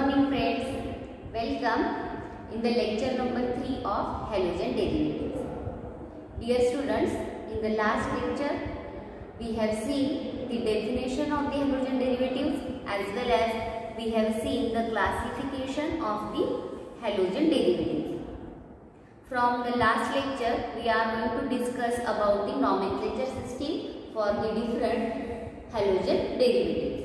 morning friends, welcome in the lecture number 3 of halogen derivatives. Dear students, in the last lecture we have seen the definition of the halogen derivatives as well as we have seen the classification of the halogen derivatives. From the last lecture we are going to discuss about the nomenclature system for the different halogen derivatives.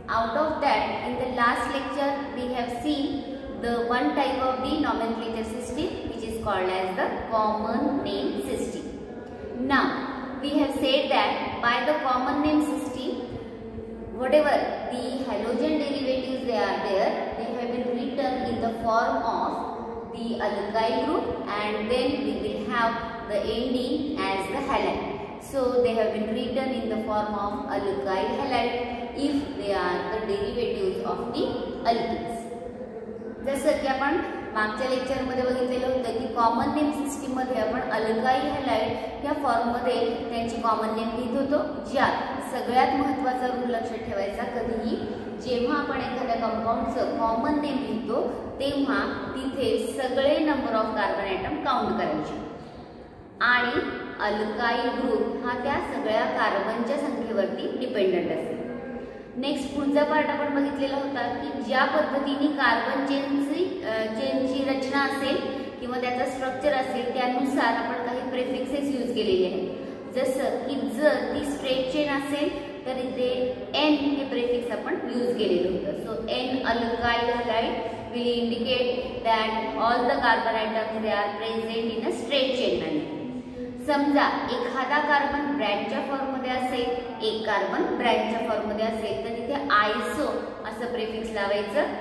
Out of that, in the last lecture we have seen the one type of the nomenclature system which is called as the common name system. Now we have said that by the common name system, whatever the halogen derivatives they are there, they have been written in the form of the alkyl group and then we will have the ending as the halide. So they have been written in the form of alkyl halide if they are the derivatives of the alkenes. जसं की आपण मागच्या lecture मध्ये बघितलेलं होतं की common name system मध्ये आपण अल्काइल हॅलाइड या फॉर्म मध्ये त्यांची कॉमन नेम लिहित होतो. ज्यात सगळ्यात महत्त्वाचा रूल लक्षात ठेवायचा, कधीही जेव्हा आपण एखाद्या कंपाऊंडचं कॉमन नेम लिहितो तेव्हा तिथे सगळे number of carbon atom count करायचे आणि अल्काइल ग्रुप हा त्या सगळ्या कार्बनच्या संख्येवरती डिपेंडंट असेल. नेक्स्ट पुढचा पार्ट आपण बघितलेला होता की ज्या पद्धतीने कार्बन चेनची रचना असेल किंवा त्याचा स्ट्रक्चर असेल त्यानुसार आपण काही प्रेफिक्सेस यूज केलेले आहेत. जसं की जर ती स्ट्रेट चेन असेल तर इथे एन हे प्रेफिक्स आपण यूज केलेलं होतं. So an alkyl halide will indicate that all the carbon atoms they are present in a straight chain manner. समजा एखादा कार्बन ब्रँचच्या फॉर्म मध्ये असेल, एक कार्बन ब्रँचच्या फॉर्म मध्ये असेल तर तिथे आयसो असं प्रेफिक्स लावायचं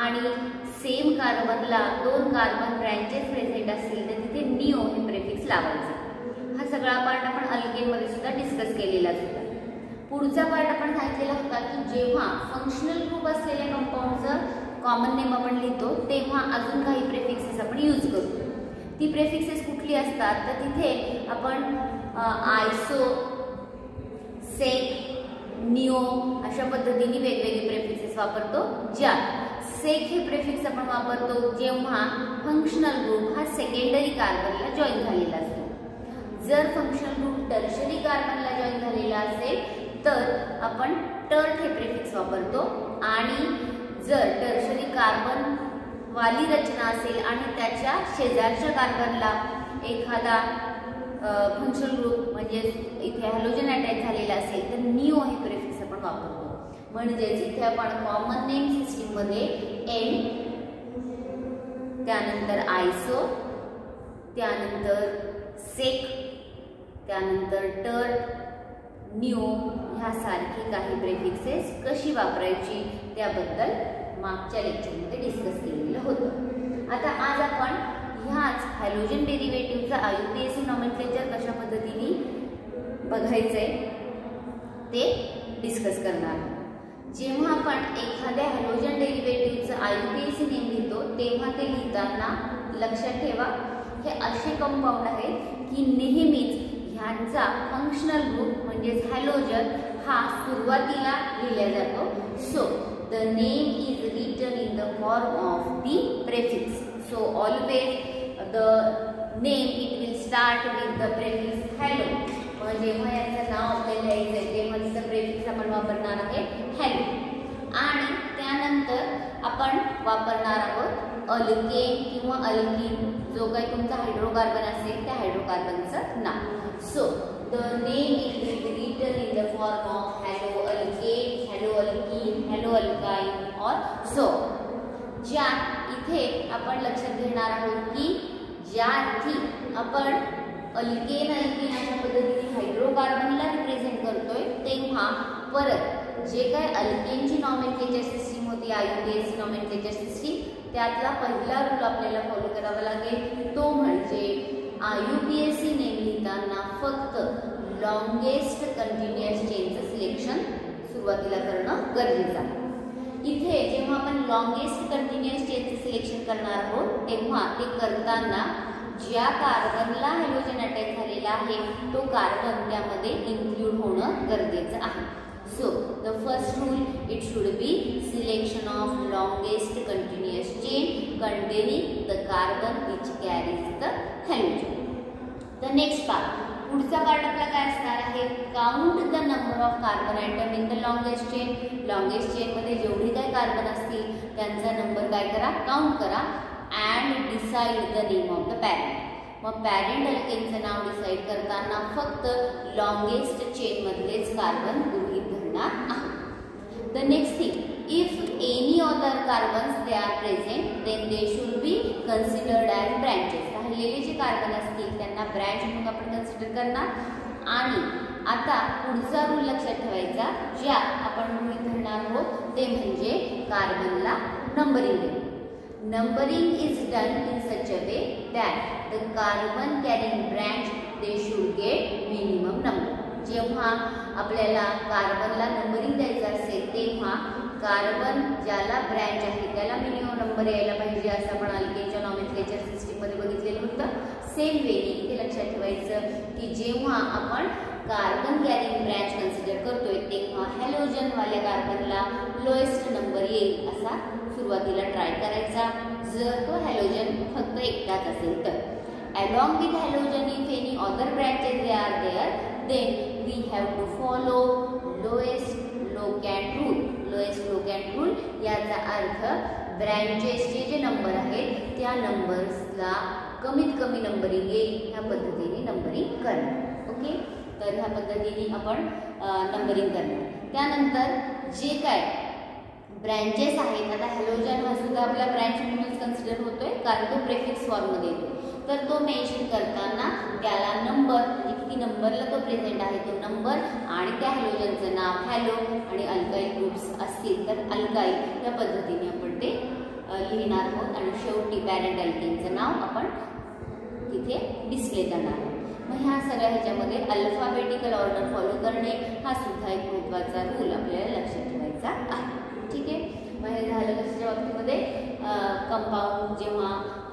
आणि सेम कार्बनला दोन कार्बन ब्रँचेस प्रेझेंट असतील तर तिथे निओ हे प्रेफिक्स लावायचं. हा सगळा पार्ट आपण अल्केन मध्ये सुद्धा डिस्कस केलेलाच होता. पुढचा पार्ट आपण सांगितलेला होता की जेव्हा फंक्शनल ग्रुप असलेल्या कंपाऊंडचं कॉमन नेम आपण लिहितो तेव्हा अजून काही प्रेफिक्सेस आपण यूज करतो. ती प्रेफिक्सेस कुठली असतात तर तिथे आपण आयसो, सेक, निओ अशा पद्धतीने वेगवेगळे प्रेफिक्सेस वापरतो. ज्यात सेक हे प्रेफिक्स आपण वापरतो जेव्हा फंक्शनल ग्रुप हा सेकंडरी कार्बनला जॉईन झालेला असतो. जर फंक्शनल ग्रुप टर्शरी कार्बनला जॉईन झालेला असेल तर आपण टर्ट हे प्रेफिक्स वापरतो आणि जर टर्शरी कार्बन वाली रचना असेल आणि त्याच्या शेजारच्या कार्बनला एखादा फंक्शनल ग्रुप म्हणजे इथे हॅलोजन अटॅच झालेला असेल तर निओ हे प्रेफिक्स आपण वापरतो. म्हणजेच इथे आपण कॉमन नेम सिस्टीम मध्ये एन, त्यानंतर आयसो, त्यानंतर सेक, त्यानंतर टर्ट, निओ ह्यासारखी काही प्रेफिक्सेस कशी वापरायची त्याबद्दल मागच्या लेक्चरमध्ये डिस्कस केलेलं होतं. आता आज आपण ह्याच हॅलोजन डेरिव्हेटिव्हचा आययुपीएसी नॉमेनक्लेचर कशा पद्धतीने बघायचंय ते डिस्कस करणार. जेव्हा आपण एखाद्या हॅलोजन डेरिव्हेटिव्हचं आययुपीएसी नेम लिहितो तेव्हा ते लिहिताना लक्षात ठेवा हे असे कंपाऊंड आहेत की नेहमीच ह्यांचा फंक्शनल ग्रुप म्हणजे हॅलोजन हा सुरुवातीला लिहिला जातो. So the name is written in the form of the prefix. So always the name it will start with the prefix halo. जेव्हा याचं नाव आपल्याला लिहायचं तेव्हा तिचं प्रेफिक्स आपण वापरणार आहे हॅलो आणि त्यानंतर आपण वापरणार आहोत अल्केन किंवा अल्कीन जो काही तुमचा हायड्रोकार्बन असेल त्या हायड्रोकार्बनचं नाव. So the name is written in the form of halo alkane, halo alkene, halo alkyne or so. ज्या इथे आपण लक्षात घेणार आहोत की ज्या अर्थी आपण अल्केन अल्कीन अशा पद्धतीने हायड्रोकार्बनला रिप्रेझेंट करतोय तेव्हा परत जे काही अल्केनची नॉमेनक्लेचर सिस्टीम होती आययुपीएसी नॉमेनक्लेचर सिस्टीम त्यातला पहिला रूल आपल्याला फॉलो करावा लागेल. तो म्हणजे आययुपीएसी नेम लिहिताना फक्त लॉंगेस्ट कंटिन्युअस चेनचं सिलेक्शन सुरुवातीला करणं गरजेचं आहे. इथे जेव्हा आपण लॉंगेस्ट कंटिन्युअस चेनचं सिलेक्शन करणार आहोत तेव्हा ते करताना ज्या कार्बनला हॅलोजन अटॅच झालेला आहे तो कार्बन त्यामध्ये इन्क्लूड होणं गरजेचं आहे. So the first rule, it should be selection of longest continuous chain containing the carbon which carries the halogen. The next part, पुढचा पार्ट आपला काय असणार आहे, count the number of carbon atom in the longest chain. Longest chain मध्ये जेवढे काय carbon असतील त्यांचा नंबर काय करा, काउंट करा. And decide the name of the parent. मग पॅरेंट अल्केनचं नाव डिसाइड करताना फक्त लॉंगेस्ट चेन मधलेच कार्बन गृहीत धरणार आहोत. The next thing, if any other carbons they are present then they should be considered as branches. राहिलेले जे कार्बन असतील त्यांना ब्रँच म्हणून आपण कन्सिडर करणार. आणि आता पुढचा रूल लक्षात ठेवायचा, ज्या आपण गृहीत धरणार आहोत ते म्हणजे कार्बनला नंबरिंग देणे. Numbering is done in such a way that the carbon carrying branch they should get minimum number. जेव्हा आपल्याला कार्बनला नंबरिंग द्यायचं असेल तेव्हा कार्बन ज्याला ब्रँच आहे त्याला मिनिमम नंबर यायला पाहिजे, असं आपण अल्केनच्या नॉमेनक्लेचर सिस्टीम मध्ये बघितलेलं होतं. सेम वेने इथे लक्षात ठेवायचं की जेव्हा आपण कार्बन कॅरिंग ब्रँच कन्सिडर करतोय तेव्हा हॅलोजन वाल्या कार्बनला लोएस्ट नंबर येईल असा सुरुवातीला ट्राय करायचा. जर तो हॅलोजन फक्त एकटाच असेल तर. Along with halogen if any other branches they are there then we have to follow lowest locant rule. Lowest locant rule याचा अर्थ ब्रँचेसचे जे नंबर आहेत त्या नंबर्सला कमीत कमी नंबरिंग येईल ह्या पद्धतीने नंबरिंग करणार. ओके, तर ह्या पद्धतीने आपण नंबरिंग करणार. त्यानंतर जे काय ब्रँचेस आहेत, आता हॅलोजन हा सुद्धा आपला ब्रँच म्हणूनच कन्सिडर होतोय कारण तो प्रेफिक्स फॉर्ममध्ये येतो. तर तो मेन्शन करताना त्याला नंबर म्हणजे किती नंबरला तो प्रेझेंट आहे तो नंबर आणि त्या हॅलोजनचं नाव हॅलो आणि अल्काइल ग्रुप्स असतील तर अल्काइल या पद्धतीने आपण ते लिहिणार आहोत. आणि शेवटी पॅरेंट अल्केनचं नाव आपण तिथे डिस्प्ले करणार आहोत. मग ह्या सगळ्या ह्याच्यामध्ये अल्फाबेटिकल ऑर्डर फॉलो करणे हा सुद्धा एक महत्त्वाचा रूल आपल्याला लक्षात ठेवायचा आहे. ठीक आहे, मग हे झालं कशाच्या बाबतीमध्ये, कंपाऊंड जेव्हा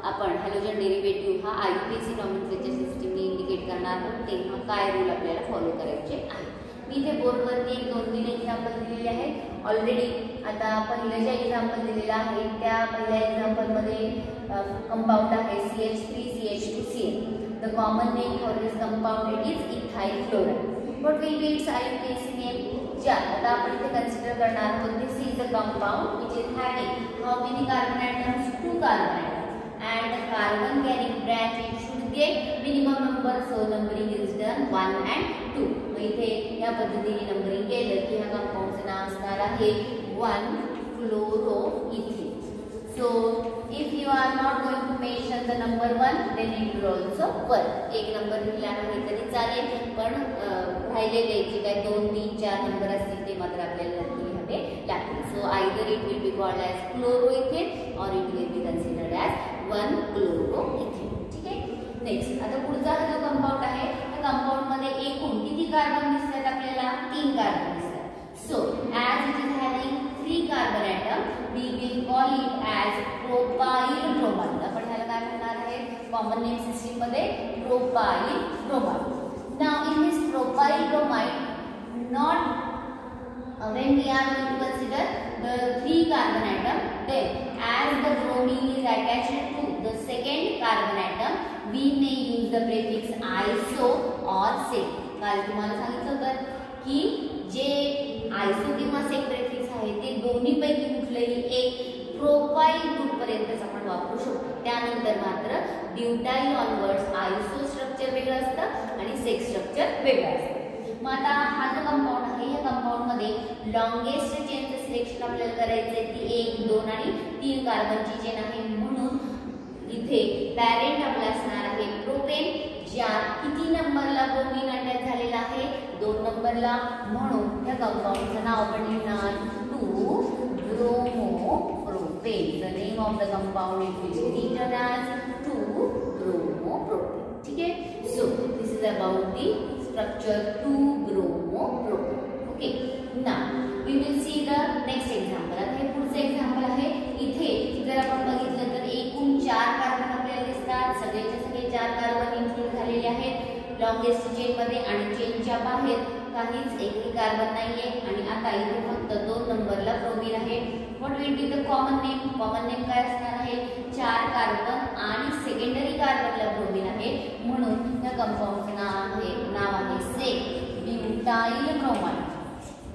आपण हॅलोजन डेरिव्हेटिव्ह हा IUPAC नॉमेनक्लेचर सिस्टीमने इंडिकेट करणार आहोत तेव्हा काय रूल आपल्याला फॉलो करायचे आहे. मी इथे बोर्डवरती 1-2-3 एक्झाम्पल दिलेले आहेत ऑलरेडी. आता पहिलं जे एक्झाम्पल दिलेलं आहे त्या पहिल्या एक्झाम्पलमध्ये कंपाऊंड आहे CH3CH2Cl. The common name for this compound it is ethyl chloride. What will be its IUPAC name? ज्या आता आपण इथे कन्सिडर करणार आहोत this is a compound which is having how many carbon atoms? 2 carbon atoms. And the carbon carrying branch it should get minimum number, so numbering is done 1 and 2. मग इथे या पद्धतीने नंबरिंग केलं की ह्या कंपाऊंडचं नाव असणार आहे 1-chloroethane. So if you are not going to mention the number 1 then it will also work. एक नंबर लिहिला नाही तरी चालेल पण राहिलेले जे काही 2, 3, 4 नंबर असतील ते मात्र आपल्याला लिहावे लागतील. So either it will be called as chloroethane or it will be considered as 1-chloroethane. ठीक आहे. नेक्स्ट आता पुढचा हा जो कंपाऊंड आहे त्या कंपाऊंड मध्ये एकूण किती कार्बन दिसतात आपल्याला? 3 कार्बन दिसतात. So as it is having 3 carbon atom we will call it as propyl bromide. आपण ह्याला काय म्हणणार आहे कॉमन नेम सिस्टीम मध्ये propyl bromide. Now in this propyl bromide not when we are going to consider the 3 carbon atom then as the bromine is attached to the second carbon atom we may use the prefix iso or sec. काल तुम्हाला सांगितलं होतं की जे आयसो किंवा सेक prefix आहे ते दोन्हीपैकी कुठलेही एक प्रोपाइल ग्रुप पर्यंतच आपण वापरू शकतो. त्यानंतर मात्र ड्यूटाइल ऑनवर्ड्स आयसो स्ट्रक्चर वेगळं असतं आणि सेक स्ट्रक्चर वेगळं असतं. मग आता हा जो कंपाऊंड आहे या कंपाऊंड मध्ये लॉंगेस्ट चेनचं सिलेक्शन आपल्याला करायचंय ती 1, 2 आणि 3 कार्बनची चेन आहे. म्हणून इथे पॅरेंट आपला असणार आहे प्रोपेन, ज्या किती नंबरला ब्रोमीन अटॅच झालेला आहे 2 नंबरला. म्हणून या कंपाऊंडचं नाव आपण लिहिणार 2-bromopropane. The name of the compound it will be written as 2-bromopropane. ठीक आहे. So this is about the structure 2-bromopropane. Okay, now we will see the next example. आता हे पुढचं एक्झाम्पल आहे. इथे जर आपण बघितलं तर एकूण 4 कार्बन आपल्याला दिसतात. सगळेचे सगळे 4 कार्बन इन्क्लूड झालेले आहेत लॉंगेस्ट चेन मध्ये आणि चेनच्या बाहेर काहीच एकही कार्बन नाहीये आणि आता इथे फक्त 2 नंबरला ब्रोमीन आहे. What will be the common name? Common name काय असणार आहे? 4 कार्बन आणि सेकंडरी कार्बनला ब्रोमीन आहे, म्हणून या कंपाऊंडचे नाव आहे sec butyl bromide.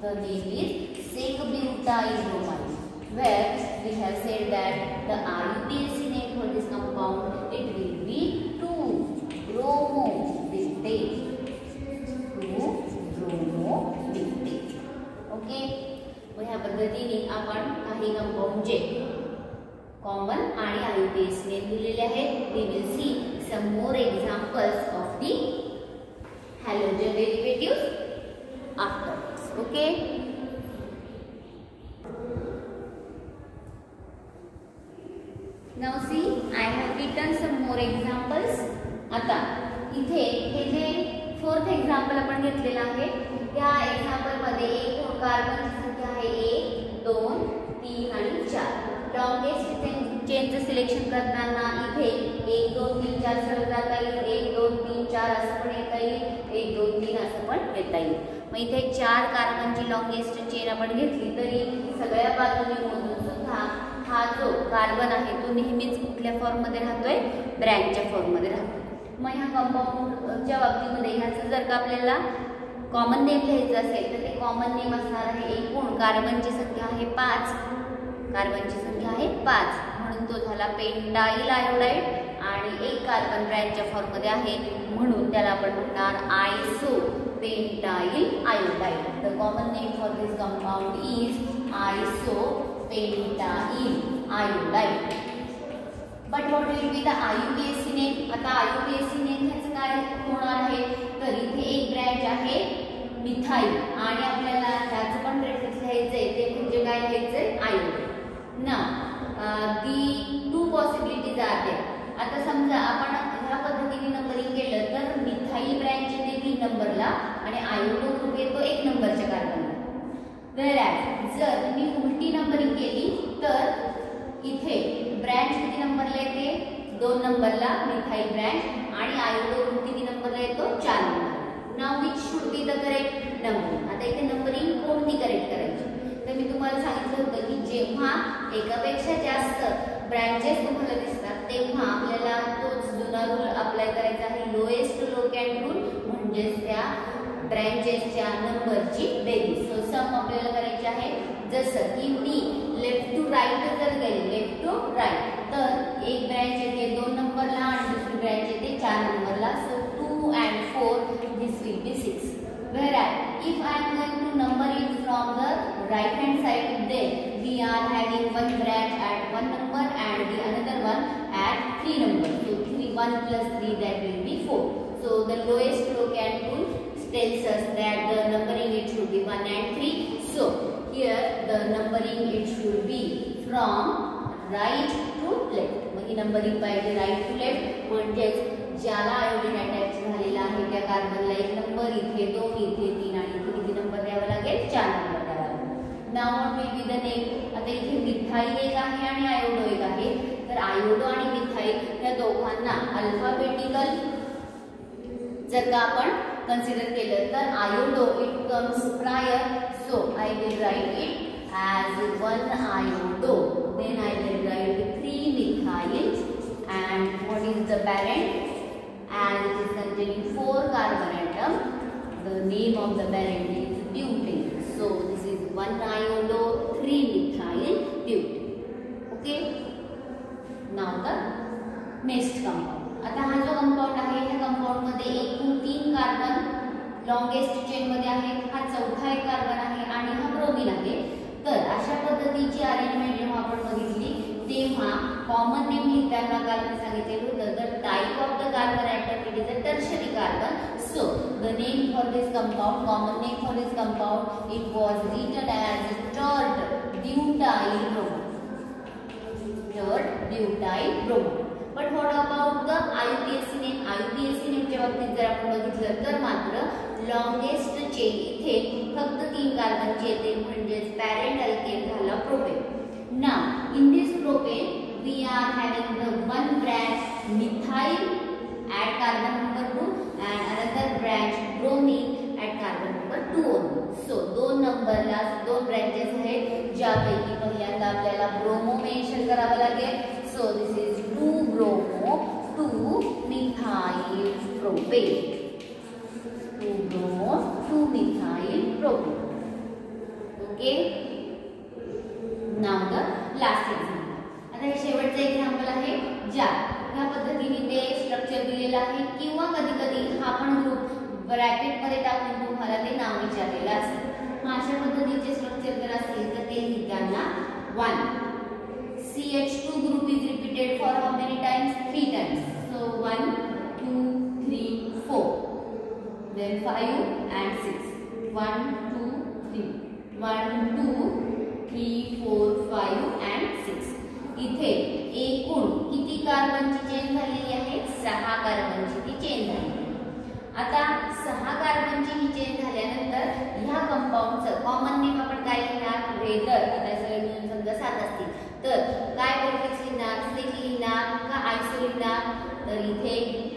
The name is sec butyl bromide. Where we have said that the IUPAC name for this compound, it will be 2-bromobutane. 2-bromobutane. Okay. ह्या पद्धतीने आपण काही कंपाऊंड जे कॉमन आणि IUPAC नेम दिलेले आहेत. We will see some more examples of the halogen derivatives afterwards. Okay. Now see, I have written some more examples. आता इथे हे जे 4th एक्झाम्पल आपण घेतलेलं आहे, त्या एक्झाम्पल मध्ये एकूण कार्बनची संख्या आहे 1, 2, 3 आणि 4. लॉंगेस्ट चेनचं सिलेक्शन करताना इथे 1, 2, 3, 4 सरळ जाता येईल, 1, 2, 3, 4 असं पण येता येईल, 1, 2, 3 असं पण येता येईल. मग इथे 4 कार्बनची लॉंगेस्ट चेन आपण घेतली तरी सगळ्या बाजूने मोजून सुद्धा हा जो कार्बन आहे तो नेहमीच कुठल्या फॉर्म मध्ये राहतोय? ब्रँचच्या फॉर्म मध्ये राहतो. मग ह्या कंपाऊंडच्या बाबतीमध्ये ह्याचं जर का आपल्याला कॉमन नेम लिहायचं असेल तर ते कॉमन नेम असणार आहे एकूण कार्बनची संख्या आहे 5. कार्बनची संख्या आहे 5, म्हणून तो झाला पेंटाइल आयोडाइड. आणि एक कार्बन ब्रँचच्या फॉर्म मध्ये आहे म्हणून त्याला आपण म्हणणार isopentyl iodide. The common name for this compound is isopentyl iodide. But what will be the IUPAC name? आता IUPAC नेम ह्याचं काय होणार आहे? तर इथे एक ब्रँच आहे मिथाइल आणि आपल्याला ह्याचं पण रेफरन्स लिहायचंय, ते म्हणजे काय लिहायचंय? आयोडाइड. ना दी 2 पॉसिबिलिटीज आर देयर. आता समजा आपण ह्या पद्धतीने नंबरिंग केलं तर मिथाइल ब्रँच येते 3 नंबरला आणि आयोडो ग्रुप येतो 1 नंबरच्या कार्बनला. Whereas जर मी उलटी नंबरिंग केली तर इथे ब्रँच किती नंबरला येते? 2 नंबरला मिथाइल ब्रँच आणि आयोडो ग्रुप किती नंबरला येतो? 4 number. Now which should be the correct numbering? आता इथे नंबरिंग कोणती करेक्ट करायची? तर मी तुम्हाला सांगितलं होतं की जेव्हा एकापेक्षा जास्त ब्रँचेस तुम्हाला दिसतात तेव्हा आपल्याला तोच जुना रूल अप्लाय करायचा आहे, लोएस्ट लोकॅन्ड रूल. म्हणजेच त्या ब्रँचेसच्या नंबरची बेरीज. सो सम आपल्याला करायचे आहे. जसं की मी लेफ्ट टू राईट जर गेले, लेफ्ट टू राईट, तर एक ब्रँच येते 2 नंबरला आणि दुसरी ब्रँच येते 4 नंबरला. So 2 and 4 this will be 6. Whereas if I am going to number it from the right hand side, then we are having one branch at 1 number and the another one at 3 number. So 1 plus 3, that will be 4. So the lowest locant rule tells us that the numbering it should be 1 and 3. So here the numbering it should be from right to left. मग ही numbering पाहिजे right to left. म्हणजेच ज्याला iodine attach झालेला आहे त्या कार्बनला 1 number, इथे 2, इथे 3 आणि इथे किती नंबर द्यावा लागेल? 4 नंबर द्यावा लागेल. Now what will be the name? आता इथे मिथाइल एक आहे आणि आयोडो एक आहे. तर आयोडो आणि मिथाइल या दोघांना अल्फाबेटिकल जर का आपण कन्सिडर केलं तर iodo it comes prior. So I will write it as 1 iodo. Then I will write 3 methyl and what is the parent? As it is containing 4 carbon atom, the name of the parent is butane. So this is 1 iodo 3 methyl butane. Okay. Now the next compound. आता हा जो compound आहे ह्या compound मध्ये एकूण 3 carbon longest chain मध्ये आहे. हा चौथा एक कार्बन आहे आणि हा ब्रोमीन आहे. तर अशा पद्धतीची अरेंजमेंट जेव्हा आपण बघितली तेव्हा कॉमन नेम लिहिताना काल मी सांगितलेलं होतं the type of the carbon atom it is a tertiary carbon. So the name for this compound, common name for this compound, it was written as tert butyl bromide. Tert butyl bromide. But what about the IUPAC name? IUPAC नेमच्या बाबतीत जर आपण बघितलं तर मात्र longest chain इथे फक्त 3 कार्बनची येते, म्हणजेच पॅरेंट अल्केन झाला propane. Now in this propane we are having the one branch methyl at carbon number 2 and another branch bromine at carbon number 2 ज्यापैकी पहिल्यांदा आपल्याला ब्रोमो मेन्शन करावं लागेल. So this is 2 bromo 2 methyl propane. 2 bromo 2 methyl propane. Okay. Now the last example. आता हे शेवटचं example आहे ज्या ह्या पद्धतीने ते स्ट्रक्चर दिलेलं आहे किंवा कधी कधी हा पण ग्रुप ब्रॅकेट मध्ये टाकून तुम्हाला ते नाव विचारलेलं असेल. अशा पद्धतीचे स्ट्रक्चर जर असेल तर ते लिहिताना 1 CH2 group is repeated for how many times? 3 times. So 1 2 3 4, then 5 and 6. 1 2 3 1 2 3 4 5 and 6. इथे एकूण किती कार्बनची चेन झालेली आहे? 6 कार्बनची ती चेन झाली. आता 6 कार्बनची ही चेन झाल्यानंतर ह्या कंपाऊंडचं कॉमन नेम आपण काय लिहिणार? रेदर. आता सगळे मिळून समजा 7 असतील तर काय प्रेफिक्स लिहिणार? स्टिक लिहिणार का आयसो लिहिणार? तर इथे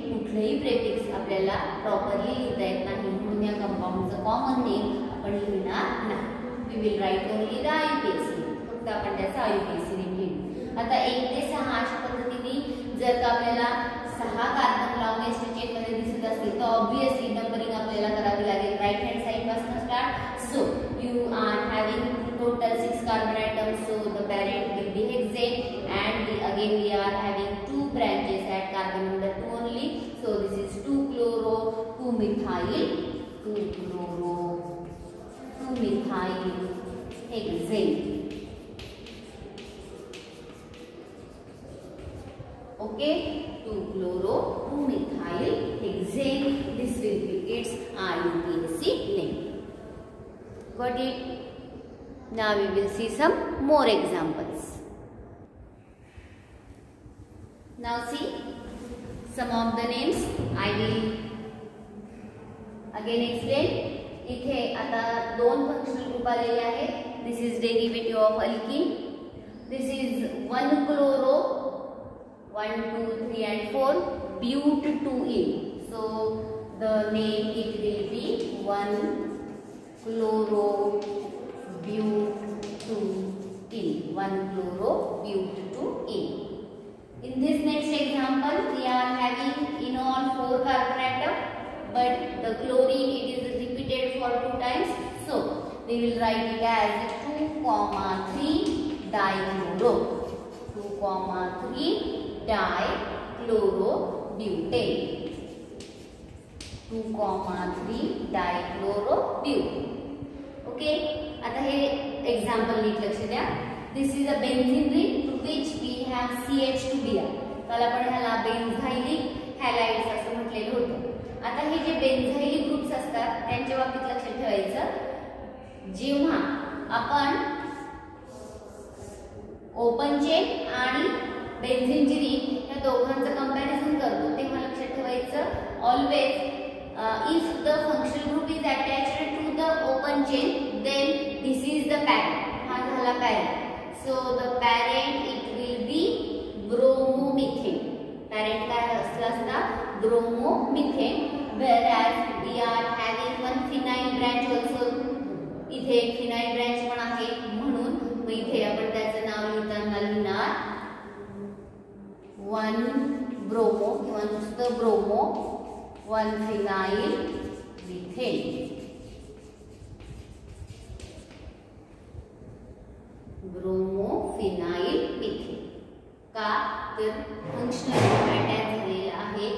कुठलेही प्रेफिक्स आपल्याला प्रॉपरली लिहिता येत नाही म्हणून या कंपाऊंडचं कॉमन नेम आपण लिहिणार नाही. We will write only the IUPAC. फक्त आपण त्याचा IUPAC लिहू. आता 1 ते 6 अशा पद्धतीने जर का आपल्याला 6 कार्बन लॉंगेस्ट चेन मध्ये दिसत असतील तर ऑब्वियसली नंबरिंग आपल्याला करावी लागेल राईट हँड साइड पासून start. So you are having total 6 carbon atoms, so the parent will be hexane and again we are having 2 branches at carbon number 2 only. So this is 2 chloro 2 methyl 2 chloro 2 methyl hexane. Okay, 2 chloro 2 methyl hexane. This will be its IUPAC name. Got it? Now we will see some more examples. Now see some of the names. I will again explain. इथे आता 2 functional group आलेले आहेत. This is derivative of alkene. This is 1 chloro 1 2 3 and 4 but2ene. So the name it will be 1 chloro but2ene. 1 chloro but2ene. In this next example we are having in all 4 carbon atom, but the chlorine it is repeated for 2 times, so we will write it as 2,3 dichloro. 2,3 dichlorobutane. 2,3 dichlorobutane. Okay. आता हे example नीट लक्ष द्या. This is a benzene ring to which we have CH2Br. त्याला पण ह्याला बेन्झाइलिक हॅलाइड्स असं म्हटलेलं होतं. आता हे जे बेन्झाइलिक ग्रुप्स असतात त्यांच्या बाबतीत लक्षात ठेवायचं, जेव्हा आपण ओपन चेन आणि बेन्झीनची रिंग या दोघांचं कंपॅरिझन करतो तेव्हा लक्षात ठेवायचं always if the functional group is attached to the open chain then this is the parent. हा झाला parent. So the parent it will be bromomethane. parent काय असला bromomethane, whereas we are having one phenyl branch also. इथे एक phenyl branch पण आहे म्हणून मग इथे आपण त्याचं नाव लिहिताना लिहिणार 1 ब्रोमो किंवा नुसतं ब्रोमो 1 phenyl methane. ब्रोमोफिनाइल मिथेन. का तर फंक्शनल ग्रुप अटॅच झालेला आहे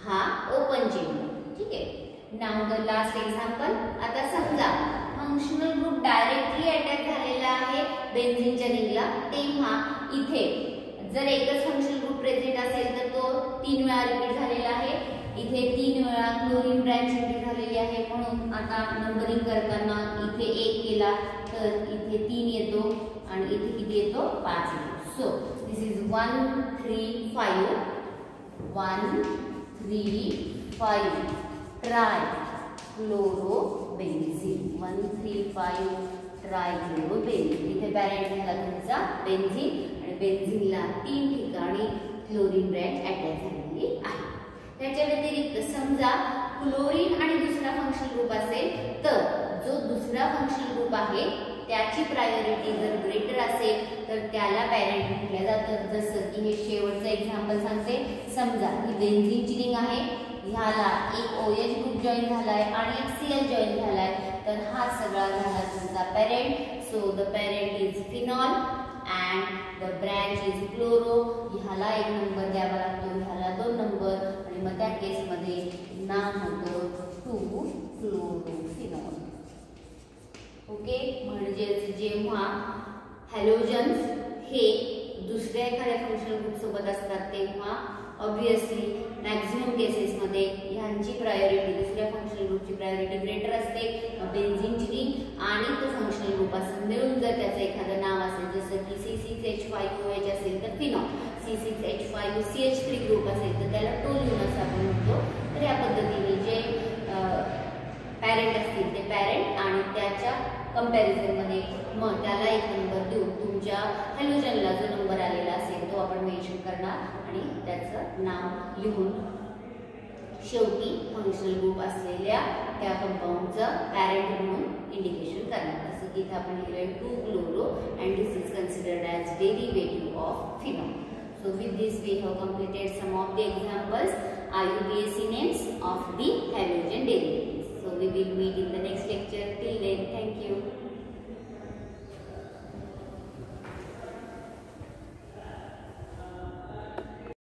हा ओपन चेन. ठीक आहे. Now the last example. आता समजा फंक्शनल ग्रुप डायरेक्टली अटॅच झालेला आहे बेन्झीनच्या रिंगला, तेव्हा इथे जर एकच फंक्शनल ग्रुप प्रेझेंट असेल तर तो 3 वेळा रिपीट झालेला आहे. इथे 3 वेळा क्लोरीन ब्रँच रिपीट झालेली आहे म्हणून आता नंबरिंग करताना इथे 1 केला तर इथे 3 येतो आणि इथे किती येतो 5 येतो. So this is 1 3 5 1 3 5 trichlorobenzene. 1 3 5 trichlorobenzene. इथे पॅरेंट झाला तुमचा बेन्झीन आणि बेन्झीनला 3 ठिकाणी क्लोरीन ब्रँच अटॅच झालेली आहे. त्याच्या व्यतिरिक्त समजा क्लोरीन आणि दुसरा फंक्शनल ग्रुप असेल तर जो दुसरा फंक्शनल ग्रुप आहे त्याची प्रायोरिटी जर ग्रेटर असेल तर त्याला पॅरेंट म्हटलं जातं. जसं की हे शेवटचं एक्झाम्पल सांगते. समजा ही बेन्झीनची रिंग आहे, ह्याला एक OH ग्रुप जॉईन झालाय आणि एक Cl जॉईन झालाय, तर हा सगळा झाला तुमचा parent. So the parent is phenol and the branch is chloro. ह्याला 1 नंबर द्यावा लागतो, ह्याला 2 नंबर, आणि मग त्या केसमध्ये नाव होतं 2-फ्लोरोफिनॉल. ओके, म्हणजेच जेव्हा हॅलोजन्स हे दुसऱ्या एखाद्या फंक्शनल ग्रुप सोबत असतात तेव्हा ऑब्वियसली मॅक्झिमम केसेसमध्ये ह्यांची प्रायोरिटी, दुसऱ्या फंक्शनल ग्रुपची प्रायोरिटी ग्रेटर असते. बेन्झीनची रिंग आणि तो फंक्शनल ग्रुप असं मिळून जर त्याचं एखादं नाव असेल, जसं की C6H5OH असेल तर फिनॉल, C6H5CH3 ग्रुप असेल तर त्याला टोल्यून असं आपण म्हणतो. तर या पद्धतीने जे पॅरेंट असतील ते पॅरेंट आणि त्याच्या कंपॅरिझनमध्ये मग त्याला 1 नंबर देऊन तुमच्या हॅलोजनला जो नंबर आलेला असेल तो आपण मेन्शन करणार आणि त्याचं नाव लिहून शेवटी फंक्शनल ग्रुप असलेल्या त्या कंपाऊंडचं पॅरेंट म्हणून इंडिकेशन करणार. जसं की इथे आपण लिहिलं 2-क्लोरो and this is considered as derivative of phenol. So with this we have completed some of the examples, IUPAC names of the halogen derivatives.